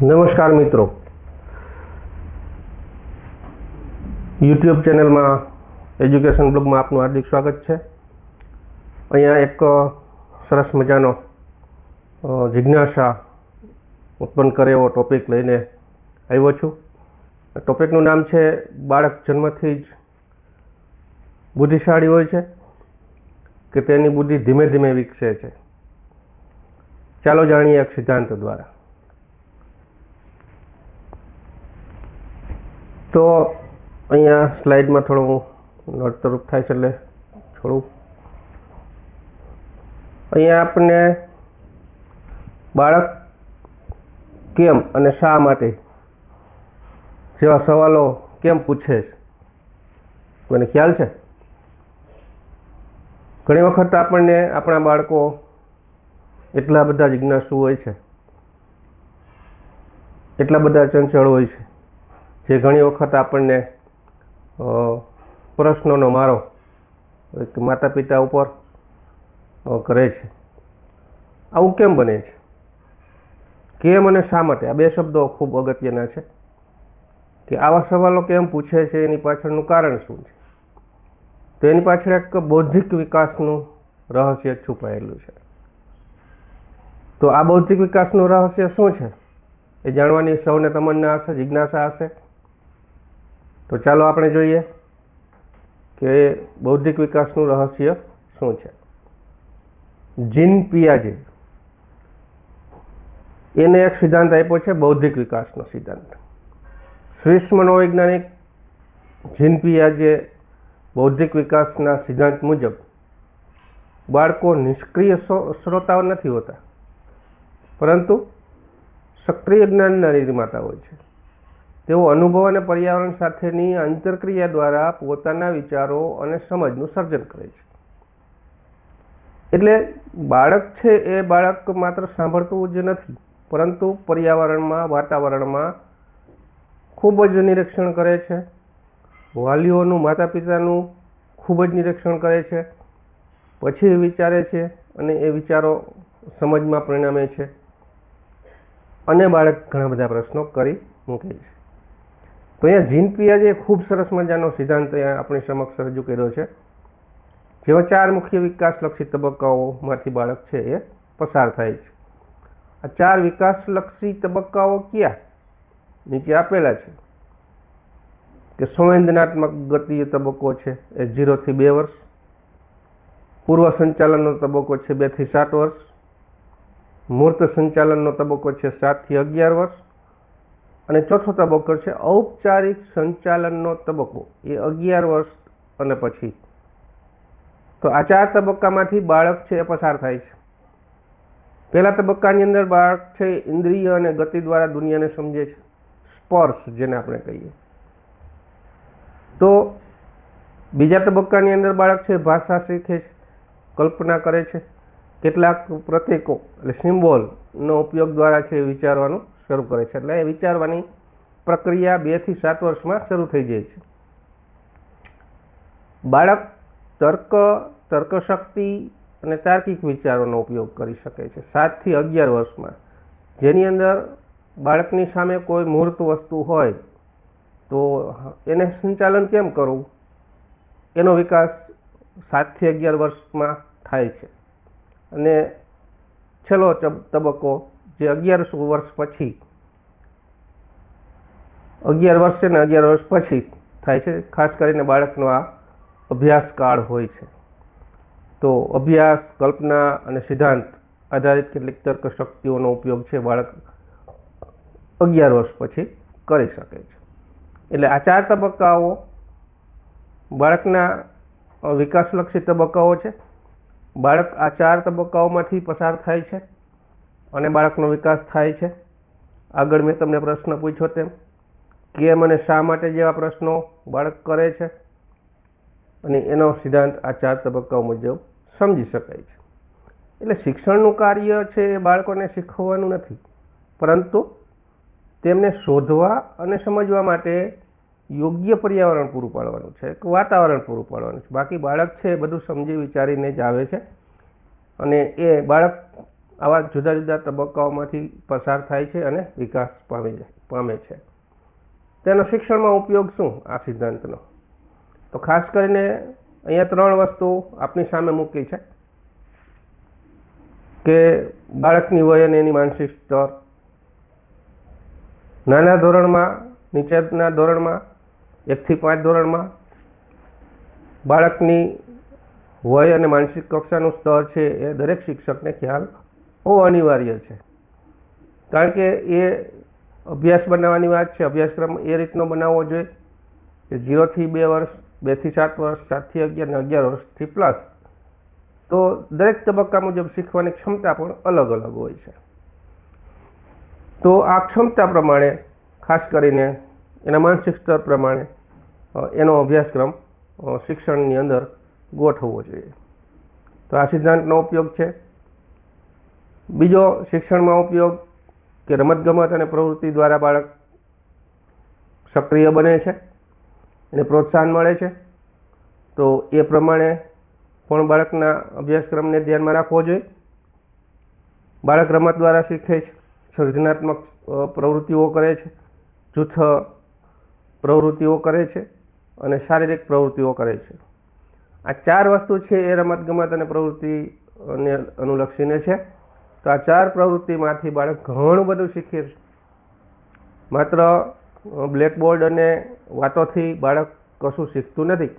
નમસ્કાર મિત્રો, યુટ્યુબ ચેનલમાં એજ્યુકેશન બ્લોગમાં આપનું હાર્દિક સ્વાગત છે। અહીંયા એક સરસ મજાનો જિજ્ઞાસા ઉત્પન્ન કરે એવો ટોપિક લઈને આવ્યો છું। ટોપિકનું નામ છે બાળક જન્મથી જ બુદ્ધિશાળી હોય છે કે તેની બુદ્ધિ ધીમે ધીમે વિકસે છે। ચાલો જાણીએ એક સિદ્ધાંત દ્વારા। તો અહીંયા સ્લાઇડમાં થોડું નડતરૂપ થાય છે એટલે થોડું અહીંયા આપણને બાળક કેમ અને શા માટે જેવા સવાલો કેમ પૂછે છે, કોઈને ખ્યાલ છે? ઘણી વખત આપણને આપણા બાળકો એટલા બધા જિજ્ઞાસુ હોય છે, એટલા બધા ચંચળ હોય છે, જે ઘણી વખત આપણને પ્રશ્નોનો મારો માતા પિતા ઉપર કરે છે। આવું કેમ બને છે? કેમ અને શા માટે, આ બે શબ્દો ખૂબ અગત્યના છે કે આવા સવાલો કેમ પૂછે છે, એની પાછળનું કારણ શું છે? તો એની પાછળ એક બૌદ્ધિક વિકાસનું રહસ્ય છુપાયેલું છે। તો આ બૌદ્ધિક વિકાસનું રહસ્ય શું છે એ જાણવાની સૌને તમન્ના હશે, જિજ્ઞાસા હશે। તો ચાલો આપણે જોઈએ કે બૌદ્ધિક વિકાસનું રહસ્ય શું છે। જીન પિયાજે એને એક સિદ્ધાંત આપ્યો છે, બૌદ્ધિક વિકાસનો સિદ્ધાંત। સ્વિસ મનોવૈજ્ઞાનિક જીન પિયાજે બૌદ્ધિક વિકાસના સિદ્ધાંત મુજબ બાળકો નિષ્ક્રિય શ્રોતાઓ નથી હોતા, પરંતુ સક્રિય જ્ઞાનના નિર્માતા હોય છે। તેઓ અનુભવ અને પર્યાવરણ સાથેની આંતરક્રિયા દ્વારા પોતાના વિચારો અને સમજનું સર્જન કરે છે। એટલે બાળક છે એ બાળક માત્ર સાંભળતું જ નથી, પરંતુ પર્યાવરણમાં, વાતાવરણમાં ખૂબ જ નિરીક્ષણ કરે છે, વાલીઓનું, માતા પિતાનું ખૂબ જ નિરીક્ષણ કરે છે, પછી વિચારે છે અને એ વિચારો સમજમાં પરિણમે છે અને બાળક ઘણા બધા પ્રશ્નો કરી મૂકે છે। તો અહીંયા જીન પિયાજે ખૂબ સરસ મજાનો સિદ્ધાંત આપણી સમક્ષ રજૂ કર્યો છે, જેમાં 4 મુખ્ય વિકાસલક્ષી તબક્કાઓમાંથી બાળક છે એ પસાર થાય છે। આ 4 વિકાસલક્ષી તબક્કાઓ કયા? નીચે આપેલા છે કે સંવેદનાત્મક ગતિય તબક્કો છે એ 0 થી 2 વર્ષ, પૂર્વ સંચાલનનો તબક્કો છે 2 થી 7 વર્ષ, મૂર્ત સંચાલનનો તબક્કો છે 7 થી 11 વર્ષ અને ચોથો તબક્કો છે ઔપચારિક સંચાલનનો તબક્કો, એ 11 વર્ષ અને પછી। તો આ 4 તબક્કામાંથી બાળક છે એ પસાર થાય છે। પહેલા તબક્કાની અંદર બાળક છે ઇન્દ્રિય અને ગતિ દ્વારા દુનિયાને સમજે છે, સ્પર્શ જેને આપણે કહીએ। તો બીજા તબક્કાની અંદર બાળક છે ભાષા શીખે છે, કલ્પના કરે છે, કેટલાક પ્રતીકો એટલે સિમ્બોલનો ઉપયોગ દ્વારા છે વિચારવાનું શરૂ કરે છે। એટલે એ વિચારવાની પ્રક્રિયા 2 થી 7 વર્ષમાં શરૂ થઈ જાય છે। બાળક તર્કશક્તિ અને તાર્કિક વિચારોનો ઉપયોગ કરી શકે છે 7 થી 11 વર્ષમાં, જેની અંદર બાળકની સામે કોઈ મૂર્ત વસ્તુ હોય તો એને સંચાલન કેમ કરવું એનો વિકાસ 7 થી 11 વર્ષમાં થાય છે। અને છેલ્લો તબક્કો જે 11 વર્ષ પછી, 11 વર્ષ અને 11 વર્ષ પછી થાય છે, ખાસ કરીને બાળકનો આ અભ્યાસ કાળ હોય છે। તો અભ્યાસ, કલ્પના અને સિદ્ધાંત આધારિત કેટલીક તર્ક શક્તિઓનો ઉપયોગ છે બાળક 11 વર્ષ પછી કરી શકે છે। એટલે આ 4 તબક્કાઓ બાળકના વિકાસલક્ષી તબક્કાઓ છે। બાળક આ 4 તબક્કાઓમાંથી પસાર થાય છે અને બાળકનો વિકાસ થાય છે। આગળ મેં તમને પ્રશ્ન પૂછ્યો તેમ કેમ અને શા માટે જેવા પ્રશ્નો બાળક કરે છે અને એનો સિદ્ધાંત આ 4 તબક્કાઓ મુજબ સમજી શકાય છે। એટલે શિક્ષણનું કાર્ય છે એ બાળકોને શીખવવાનું નથી, પરંતુ તેમને શોધવા અને સમજવા માટે યોગ્ય પર્યાવરણ પૂરું પાડવાનું છે, એક વાતાવરણ પૂરું પાડવાનું છે। બાકી બાળક છે એ બધું સમજી વિચારીને જ આવે છે અને એ બાળક આવા જુદા જુદા તબક્કાઓમાંથી પસાર થાય છે અને વિકાસ પામે છે. તેનો શિક્ષણમાં ઉપયોગ શું આ સિદ્ધાંતનો? તો ખાસ કરીને અહીંયા 3 વસ્તુ આપની સામે મૂકી છે કે બાળકની વય અને એની માનસિક સ્તર, નાના ધોરણમાં, નીચેના ધોરણમાં, 1 થી 5 ધોરણમાં બાળકની વય અને માનસિક કક્ષાનું સ્તર છે એ દરેક શિક્ષકને ખ્યાલ હોવો અનિવાર્ય છે. કારણ કે એ અભ્યાસ બનાવવાની વાત છે. અભ્યાસક્રમ એ રીતનો બનાવવો જોઈએ કે 0 થી 2 વર્ષ, 2 થી 7 વર્ષ, 7 થી 11 અને 11 વર્ષથી પ્લસ. તો દરેક તબક્કા મુજબ શીખવાની ક્ષમતા પણ અલગ અલગ હોય છે. તો આ ક્ષમતા પ્રમાણે ખાસ કરીને એના માનસિક સ્તર પ્રમાણે એનો અભ્યાસક્રમ શિક્ષણની અંદર ગોઠવવો જોઈએ. તો આ સિદ્ધાંતનો ઉપયોગ છે. બીજો શિક્ષણમાં ઉપયોગ કે રમતગમત અને પ્રવૃત્તિ દ્વારા બાળક સક્રિય બને છે, એને પ્રોત્સાહન મળે છે. તો એ પ્રમાણે પણ બાળકના અભ્યાસક્રમને ધ્યાનમાં રાખવો જોઈએ. બાળક રમત દ્વારા શીખે છે, સર્જનાત્મક પ્રવૃત્તિઓ કરે છે, જૂથ પ્રવૃત્તિઓ કરે છે અને શારીરિક પ્રવૃત્તિઓ કરે છે. આ 4 વસ્તુ છે એ રમતગમત અને પ્રવૃત્તિને અનુલક્ષીને છે. તો આ 4 પ્રવૃત્તિમાંથી બાળક ઘણું બધું શીખે છે. માત્ર બ્લેકબોર્ડ અને વાતોથી બાળક કશું શીખતું નથી.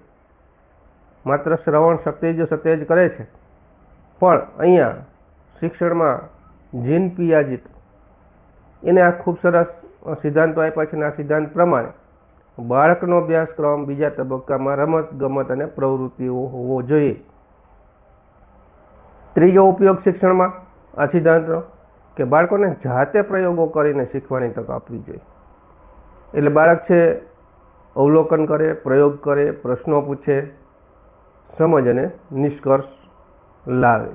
માત્ર શ્રવણ શક્તિ જ સતેજ કરે છે. પણ અહીંયા શિક્ષણમાં જીન પિયાજેટ એને આ ખૂબ સરસ સિદ્ધાંતો આપ્યા છે અને આ સિદ્ધાંત પ્રમાણે બાળકનો અભ્યાસક્રમ બીજા તબક્કામાં રમત ગમત અને પ્રવૃત્તિઓ હોવો જોઈએ. ત્રીજો ઉપયોગ શિક્ષણમાં આ સિદ્ધાંતનો કે બાળકોને જાતે પ્રયોગો કરીને શીખવાની તક આપવી જોઈએ. એટલે બાળક છે અવલોકન કરે, પ્રયોગ કરે, પ્રશ્નો પૂછે, સમજ અને નિષ્કર્ષ લાવે.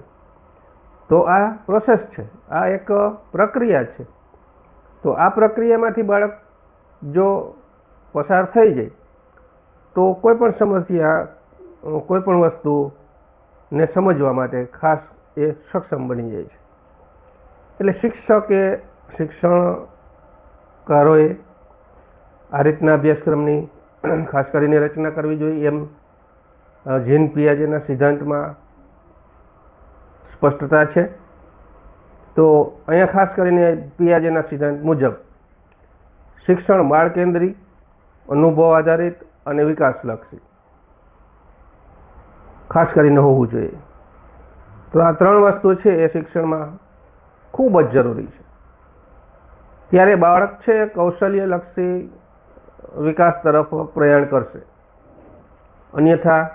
તો આ પ્રોસેસ છે, આ એક પ્રક્રિયા છે. તો આ પ્રક્રિયામાંથી બાળક જો પસાર થઈ જાય તો કોઈ પણ સમસ્યા, કોઈ પણ વસ્તુને સમજવા માટે ખાસ એ સક્ષમ બની જાય છે. એટલે શિક્ષકે, શિક્ષણકારોએ આ રીતના અભ્યાસક્રમની ખાસ કરીને રચના કરવી જોઈએ. એમ જીન પિયાજેના સિદ્ધાંતમાં સ્પષ્ટતા છે. તો અહીંયા ખાસ કરીને પિયાજેના સિદ્ધાંત મુજબ શિક્ષણ બાળ કેન્દ્રી, અનુભવ આધારિત અને વિકાસલક્ષી ખાસ કરીને હોવું જોઈએ. તો આ 3 વસ્તુ છે એ શિક્ષણમાં ખૂબ જ જરૂરી છે. ત્યારે બાળક છે કૌશલ્યલક્ષી વિકાસ તરફ પ્રયાણ કરશે. અન્યથા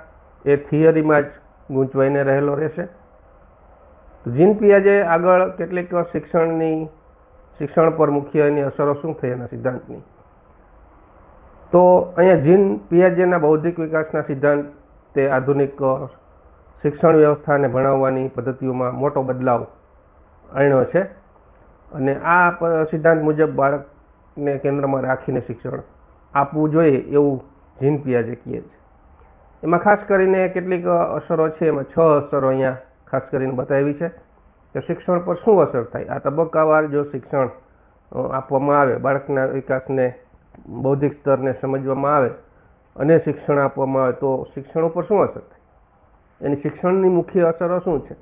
એ થિયરીમાં જ ગૂંચવાઈને રહેલો રહેશે. જીન પિયાજે આગળ કેટલીક શિક્ષણ પર મુખ્ય એની અસરો શું થઈ એના સિદ્ધાંતની. તો અહીંયા જીન પિયાજેના બૌદ્ધિક વિકાસના સિદ્ધાંત તે આધુનિક શિક્ષણ વ્યવસ્થાને ભણાવવાની પદ્ધતિઓમાં મોટો બદલાવ આણ્યો છે. અને આ સિદ્ધાંત મુજબ બાળકને કેન્દ્રમાં રાખીને શિક્ષણ આપવું જોઈએ એવું જીન પિયાજે કહે છે. એમાં ખાસ કરીને કેટલીક અસરો છે. એમાં 6 અસરો અહીંયા ખાસ કરીને બતાવી છે કે શિક્ષણ પર શું અસર થાય. આ તબક્કાવાર જો શિક્ષણ આપવામાં આવે, બાળકના વિકાસને, બૌદ્ધિક સ્તરને સમજવામાં આવે અને શિક્ષણ આપવામાં આવે તો શિક્ષણ ઉપર શું અસર થાય, એની શિક્ષણની મુખ્ય અસરો શું છે.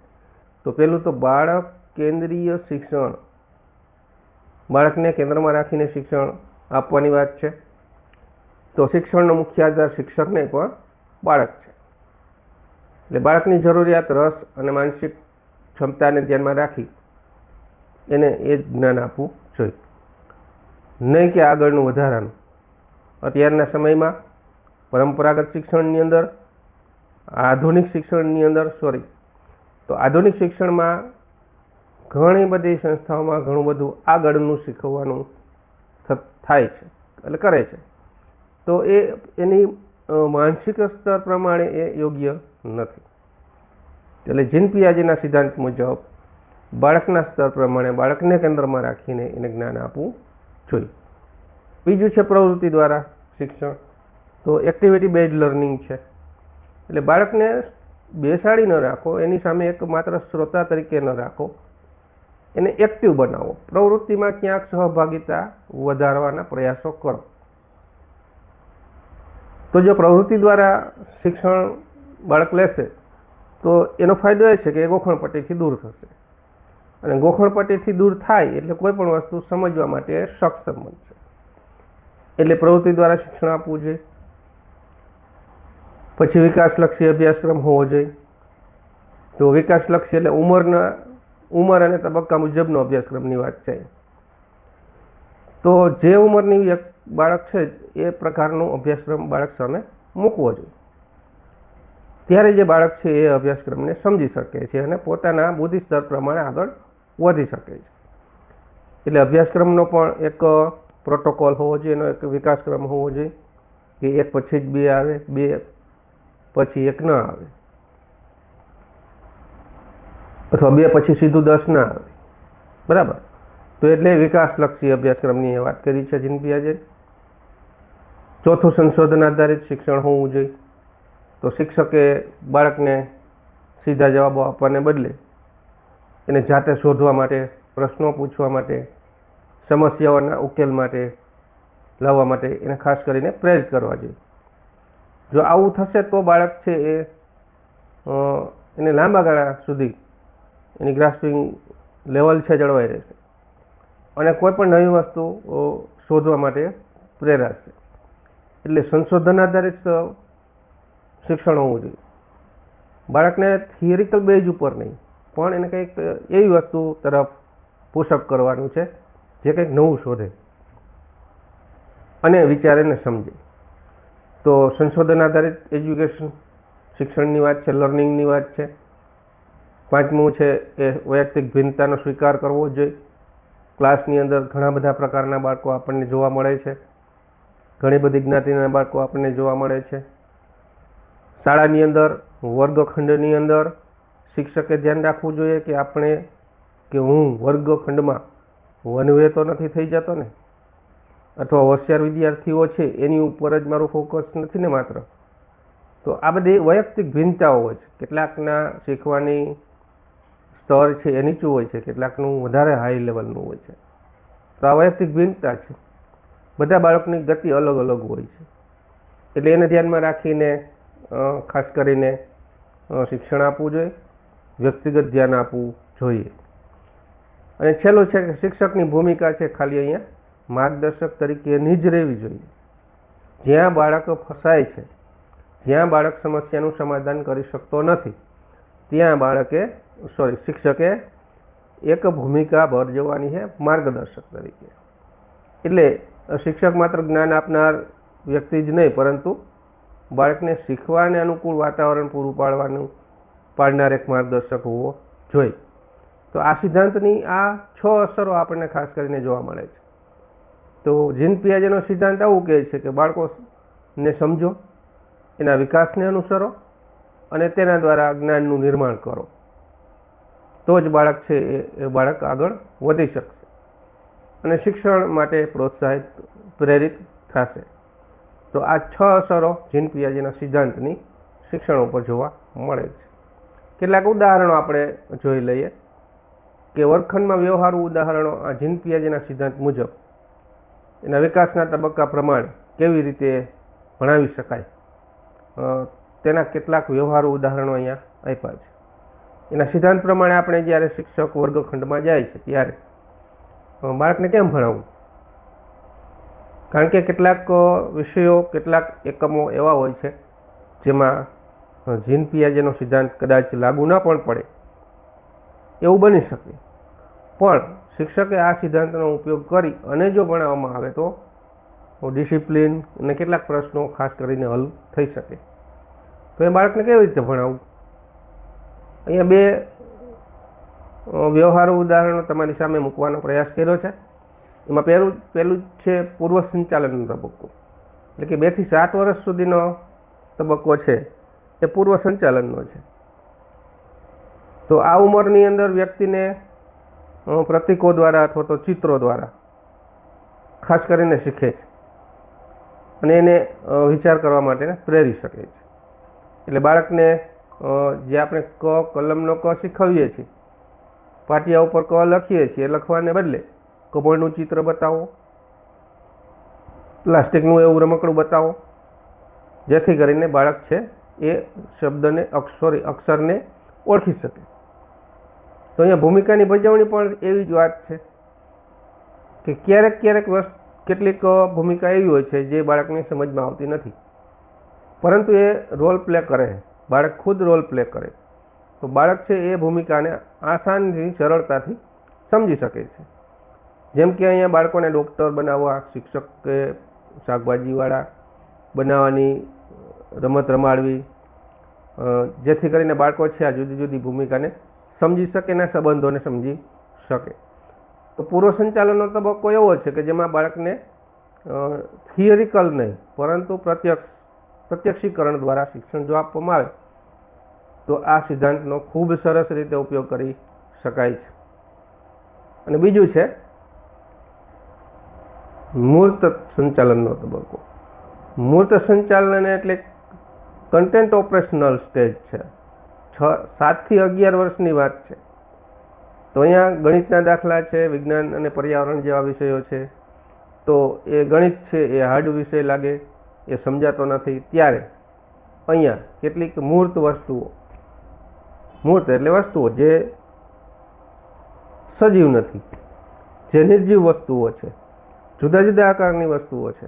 તો પહેલું તો બાળક કેન્દ્રીય શિક્ષણ, બાળકને કેન્દ્રમાં રાખીને શિક્ષણ આપવાની વાત છે. તો શિક્ષણનો મુખ્ય આધાર શિક્ષક નહીં પણ બાળક છે. એટલે બાળકની જરૂરિયાત, રસ અને માનસિક ક્ષમતાને ધ્યાનમાં રાખી એને એ જ જ્ઞાન આપવું જોઈએ, નહીં કે આગળનું વધારાનું. અત્યારના સમયમાં પરંપરાગત શિક્ષણની અંદર, આધુનિક શિક્ષણની અંદર તો આધુનિક શિક્ષણમાં ઘણી બધી સંસ્થાઓમાં ઘણું બધું આગળનું શીખવવાનું થાય છે, એટલે કરે છે. તો એની માનસિક સ્તર પ્રમાણે એ યોગ્ય નથી. એટલે જીન પિયાજેના સિદ્ધાંત મુજબ બાળકના સ્તર પ્રમાણે બાળકને કેન્દ્રમાં રાખીને એને જ્ઞાન આપવું જોઈએ. બીજું છે પ્રવૃત્તિ દ્વારા શિક્ષણ. તો એક્ટિવિટી બેઝડ લર્નિંગ છે. એટલે બાળકને બેસાડી ન રાખો, એની સામે એક માત્ર શ્રોતા તરીકે ન રાખો, એને એક્ટિવ બનાવો, પ્રવૃત્તિમાં ક્યાંક સહભાગિતા વધારવાના પ્રયાસો કરો. તો જો પ્રવૃત્તિ દ્વારા શિક્ષણ બાળક લેશે તો એનો ફાયદો એ છે કે એ ગોખણપટ્ટીથી દૂર થશે, અને ગોખણપટ્ટીથી દૂર થાય એટલે કોઈ પણ વસ્તુ સમજવા માટે સક્ષમ બનશે. એટલે પ્રવૃત્તિ દ્વારા શિક્ષણ આપવું જોઈએ. પછી વિકાસલક્ષી અભ્યાસક્રમ હોવો જોઈએ. તો વિકાસલક્ષી એટલે ઉંમર અને તબક્કા મુજબનો અભ્યાસક્રમની વાત છે. તો જે ઉંમરની બાળક છે એ પ્રકારનો અભ્યાસક્રમ બાળક સામે મૂકવો જોઈએ. ત્યારે જે બાળક છે એ અભ્યાસક્રમને સમજી શકે છે અને પોતાના બુદ્ધિ સ્તર પ્રમાણે આગળ વધી શકે છે. એટલે અભ્યાસક્રમનો પણ એક પ્રોટોકોલ હોવો જોઈએ, એનો એક વિકાસક્રમ હોવો જોઈએ કે એક પછી જ બે આવે, બે પછી એક ન આવે, અથવા બે પછી સીધું 10 ના આવે. બરાબર. તો એટલે વિકાસલક્ષી અભ્યાસક્રમની વાત કરી છે જીન પિયાજે. ચોથું, સંશોધન આધારિત શિક્ષણ હોવું જોઈએ. તો શિક્ષકે બાળકને સીધા જવાબો આપવાને બદલે એને જાતે શોધવા માટે, પ્રશ્નો પૂછવા માટે, સમસ્યાઓના ઉકેલ માટે લાવવા માટે એને ખાસ કરીને પ્રેરિત કરવા જોઈએ. જો આવું થશે તો બાળક છે એને લાંબા ગાળા સુધી એની ગ્રાસ્પિંગ લેવલ છે જળવાઈ રહેશે અને કોઈ પણ નવી વસ્તુ શોધવા માટે પ્રેરાશે. એટલે સંશોધન આધારિત શિક્ષણ હોવું જોઈએ. બાળકને થિયરિકલ બેઝ ઉપર નહીં, પણ એને કંઈક એવી વસ્તુ તરફ પુશઅપ કરવાનું છે જે કંઈક નવું શોધે અને વિચારે ને સમજે. તો સંશોધન આધારિત એજ્યુકેશન શિક્ષણની વાત છે, લર્નિંગની વાત છે. પાંચમું છે એ વૈયક્તિક ભિન્નતાનો સ્વીકાર કરવો જોઈએ. ક્લાસની અંદર ઘણા બધા પ્રકારના બાળકો આપણને જોવા મળે છે, ઘણી બધી જ્ઞાતિના બાળકો આપણને જોવા મળે છે. શાળાની અંદર, વર્ગખંડની અંદર શિક્ષકે ધ્યાન રાખવું જોઈએ કે હું વર્ગખંડમાં વનવે તો નથી થઈ જતો ને, અથવા હોશિયાર વિદ્યાર્થીઓ છે એની ઉપર જ મારું ફોકસ નથી ને માત્ર. તો આ બધી વૈયક્તિક ભિન્નતાઓ હોય છે. કેટલાકના શીખવાની સ્તર છે એ નીચું હોય છે, કેટલાકનું વધારે હાઈ લેવલનું હોય છે. તો આ વૈયક્તિક ભિન્નતા છે. બધા બાળકની ગતિ અલગ અલગ હોય છે. એટલે એને ધ્યાનમાં રાખીને ખાસ કરીને શિક્ષણ આપવું જોઈએ, વ્યક્તિગત ધ્યાન આપવું જોઈએ. અને છેલ્લું છે કે શિક્ષકની ભૂમિકા છે ખાલી અહીંયા માર્ગદર્શક તરીકેની જ રહેવી જોઈએ. જ્યાં બાળક ફસાય છે, જ્યાં બાળક સમસ્યાનું સમાધાન કરી શકતો નથી, ત્યાં શિક્ષકે એક ભૂમિકા ભજવવાની છે માર્ગદર્શક તરીકે. એટલે શિક્ષક માત્ર જ્ઞાન આપનાર વ્યક્તિ જ નહીં, પરંતુ બાળકને શીખવાને અનુકૂળ વાતાવરણ પૂરું પાડનાર એક માર્ગદર્શક હોવો જોઈએ. તો આ સિદ્ધાંતની આ 6 અસરો આપણને ખાસ કરીને જોવા મળે છે. તો જીન પિયાજેનો સિદ્ધાંત આવું કહે છે કે બાળકોને સમજો, એના વિકાસને અનુસરો અને તેના દ્વારા જ્ઞાનનું નિર્માણ કરો. તો જ બાળક છે એ બાળક આગળ વધી શકશે અને શિક્ષણ માટે પ્રોત્સાહિત, પ્રેરિત થશે. તો આ 6 અસરો જીન પિયાજેના સિદ્ધાંતની શિક્ષણ ઉપર જોવા મળે છે. કેટલાક ઉદાહરણો આપણે જોઈ લઈએ કે વર્ગખંડમાં વ્યવહારુ ઉદાહરણો આ જીન પિયાજેના સિદ્ધાંત મુજબ એના વિકાસના તબક્કા પ્રમાણે કેવી રીતે ભણાવી શકાય, તેના કેટલાક વ્યવહારુ ઉદાહરણો અહીંયા આપ્યા છે. એના સિદ્ધાંત પ્રમાણે આપણે જ્યારે શિક્ષક વર્ગખંડમાં જાય છે ત્યારે બાળકને કેમ ભણાવવું? કારણ કે કેટલાક વિષયો, કેટલાક એકમો એવા હોય છે જેમાં જીન પિયાજેનો સિદ્ધાંત કદાચ લાગુ ન પણ પડે, એવું બની શકે. પણ શિક્ષકે આ સિદ્ધાંતનો ઉપયોગ કરી અને જો ભણાવવામાં આવે તો ડિસિપ્લિન અને કેટલાક પ્રશ્નો ખાસ કરીને હલ થઈ શકે. તો એ બાળકને કેવી રીતે ભણાવવું? અહીંયા 2 વ્યવહારુ ઉદાહરણો તમારી સામે મૂકવાનો પ્રયાસ કર્યો છે. એમાં પહેલું છે પૂર્વ સંચાલનનો તબક્કો, એટલે કે 2 થી 7 વર્ષ સુધીનો તબક્કો છે એ પૂર્વ સંચાલનનો છે. તો આ ઉંમરની અંદર વ્યક્તિને પ્રતીકો દ્વારા અથવા તો ચિત્રો દ્વારા ખાસ કરીને શીખે છે અને એને વિચાર કરવા માટે પ્રેરી શકે છે. એટલે બાળકને જે આપણે કલમનો ક શીખવીએ છીએ, પાટિયા ઉપર ક લખીએ છીએ લખવાને બદલે કમળનું ચિત્ર બતાવો, પ્લાસ્ટિકનું એવું રમકડું બતાવો, જેથી કરીને બાળક છે એ શબ્દને અક્ષરને ઓળખી શકે. તો અહીંયા ભૂમિકાની ભજવણી પણ એવી જ વાત છે કે ક્યારેક કેટલીક ભૂમિકા એવી હોય છે જે બાળકની સમજમાં આવતી નથી, પરંતુ એ રોલ પ્લે કરે, બાળક ખુદ રોલ પ્લે કરે તો બાળક છે એ ભૂમિકાને આસાનથી સરળતાથી સમજી શકે છે. જેમ કે અહીંયા બાળકોને ડૉક્ટર બનાવવા, શિક્ષક કે શાકભાજીવાળા બનાવવાની રમત રમાડવી, જેથી કરીને બાળકો છે આ જુદી જુદી ભૂમિકાને સમજી શકે ને સંબંધોને સમજી શકે. તો પૂર્વ સંચાલનનો તબક્કો એવો છે કે જેમાં બાળકને થિયરિકલ નહીં પરંતુ પ્રત્યક્ષીકરણ દ્વારા શિક્ષણ જો આપવામાં આવે તો આ સિદ્ધાંતનો ખૂબ સરસ રીતે ઉપયોગ કરી શકાય છે. અને બીજું છે મૂર્ત સંચાલનનો તબક્કો. મૂર્ત સંચાલન એટલે કન્ટેન્ટ ઓપરેશનલ સ્ટેજ છે. 7 થી 11 વર્ષની વાત છે. તો અહીંયા ગણિતના દાખલા છે, વિજ્ઞાન અને પર્યાવરણ જેવા વિષયો છે. તો એ ગણિત છે એ હાર્ડ વિષય લાગે, એ સમજાતો નથી, ત્યારે અહીંયા કેટલીક મૂર્ત વસ્તુઓ, મૂર્ત એટલે વસ્તુઓ જે સજીવ નથી, જે નિર્જીવ વસ્તુઓ છે, જુદા જુદા આકારની વસ્તુઓ છે.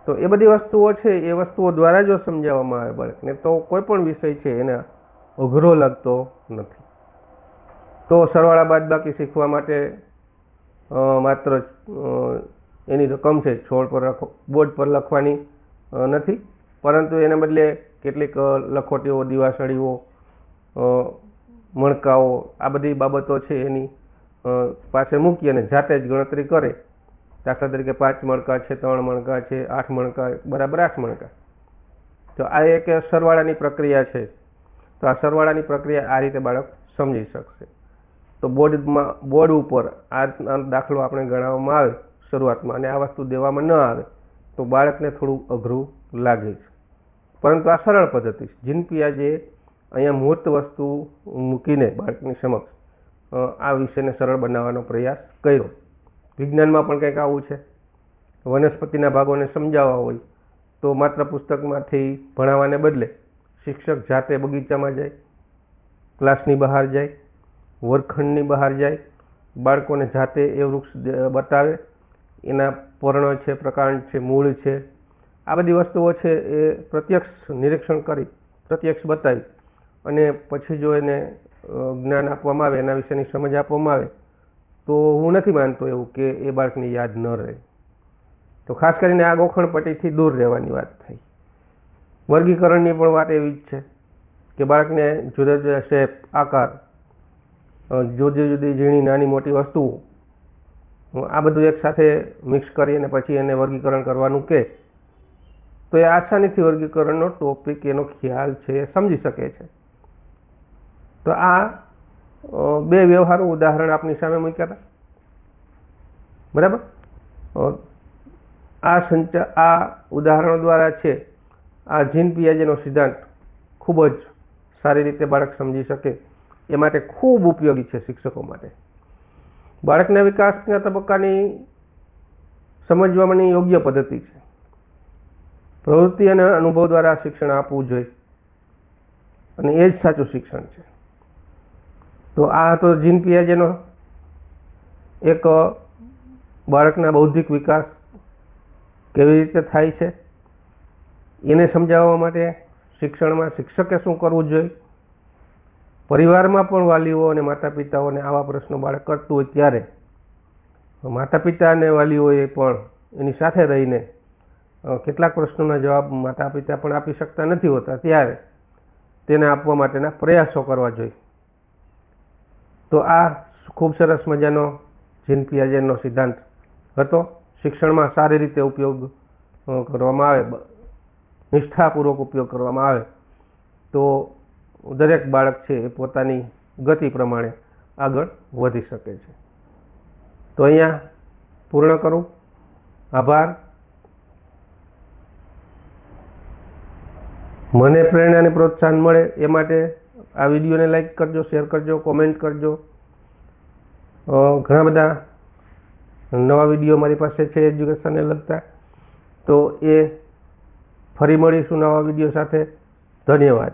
તો એ બધી વસ્તુઓ છે એ વસ્તુઓ દ્વારા જો સમજાવવામાં આવે બાળકને તો કોઈ પણ વિષય છે એને અઘરો લાગતો નથી. તો સરવાળા બાદબાકી શીખવા માટે માત્ર એની રકમ છે છોડ પર બોર્ડ પર લખવાની નથી, પરંતુ એને બદલે કેટલીક લખોટીઓ, દિવાસળીઓ, મણકાઓ, આ બધી બાબતો છે એની પાસે મૂકી અને જાતે જ ગણતરી કરે. દાખલા તરીકે 5 મણકા છે, 3 મણકા છે, 8 મણકા બરાબર 8 મણકા. તો આ એક સરવાળાની પ્રક્રિયા છે. તો આ સરવાળાની પ્રક્રિયા આ રીતે બાળક સમજી શકશે. તો બોર્ડ ઉપર આ દાખલો આપણે ગણાવવામાં આવે શરૂઆતમાં અને આ વસ્તુ દેવામાં ન આવે તો બાળકને થોડું અઘરું લાગે છે, પરંતુ આ સરળ પદ્ધતિ છે. જીન પિયાજે અહીંયા મૂર્ત વસ્તુ મૂકીને બાળકની સમક્ષ આ વિષયને સરળ બનાવવાનો પ્રયાસ કર્યો. વિજ્ઞાનમાં પણ કંઈક આવું છે. વનસ્પતિના ભાગોને સમજાવવા હોય તો માત્ર પુસ્તકમાંથી ભણાવવાને બદલે શિક્ષક જાતે બગીચામાં જાય, ક્લાસની બહાર જાય, વર્ગખંડની બહાર જાય, બાળકોને જાતે એ વૃક્ષ બતાવે, એના પર્ણ છે, પ્રકાંડ છે, મૂળ છે, આ બધી વસ્તુઓ છે એ પ્રત્યક્ષ નિરીક્ષણ કરી, પ્રત્યક્ષ બતાવી અને પછી જો એને જ્ઞાન આપવામાં આવે, એના વિશેની સમજ આપવામાં આવે તો હું નથી માનતો એવું કે એ બાળકને યાદ ન રહે. તો ખાસ કરીને આ ગોખણપટ્ટીથી દૂર રહેવાની વાત થઈ. વર્ગીકરણની પણ વાત એવી જ છે કે બાળકને જુદા જુદા શેપ, આકાર, જુદી જુદી ઝીણી નાની મોટી વસ્તુઓ આ બધું એકસાથે મિક્સ કરી અને પછી એને વર્ગીકરણ કરવાનું કહે તો એ આસાનીથી વર્ગીકરણનો ટોપિક, એનો ખ્યાલ છે એ સમજી શકે છે. તો આ 2 વ્યવહારુ ઉદાહરણ આપની સામે મૂક્યા હતા, બરાબર. આ ઉદાહરણો દ્વારા છે આ જીન પિયાજેનો સિદ્ધાંત ખૂબ જ સારી રીતે બાળક સમજી શકે એ માટે ખૂબ ઉપયોગી છે શિક્ષકો માટે. બાળકના વિકાસના તબક્કાની સમજવાની યોગ્ય પદ્ધતિ છે. પ્રવૃત્તિ અને અનુભવ દ્વારા શિક્ષણ આપવું જોઈએ અને એ જ સાચું શિક્ષણ છે. તો આ તો જીન પિયાજેનો એક બાળકના બૌદ્ધિક વિકાસ કેવી રીતે થાય છે એને સમજાવવા માટે શિક્ષણમાં શિક્ષકે શું કરવું જોઈએ. પરિવારમાં પણ વાલીઓ અને માતા પિતાઓને આવા પ્રશ્નો બાળક કરતું હોય ત્યારે માતા પિતા અને વાલીઓએ પણ એની સાથે રહીને કેટલાક પ્રશ્નોના જવાબ માતા પિતા પણ આપી શકતા નથી હોતા, ત્યારે તેને આપવા માટેના પ્રયાસો કરવા જોઈએ. તો આ ખૂબ સરસ મજાનો જીન પિયાજેનો સિદ્ધાંત હતો. શિક્ષણમાં સારી રીતે ઉપયોગ કરવામાં આવે, નિષ્ઠાપૂર્વક ઉપયોગ કરવામાં આવે તો દરેક બાળક છે એ પોતાની ગતિ પ્રમાણે આગળ વધી શકે છે. તો અહીંયા પૂર્ણ કરું. આભાર. મને પ્રેરણા અને પ્રોત્સાહન મળે એ માટે આ વિડીયોને લાઈક કરજો, શેર કરજો, કોમેન્ટ કરજો ઘણા બધા નવા વિડીયો મારી પાસે છે એજ્યુકેશનને લગતા, તો એ ફરી મળીશું નવા વિડીયો સાથે. ધન્યવાદ.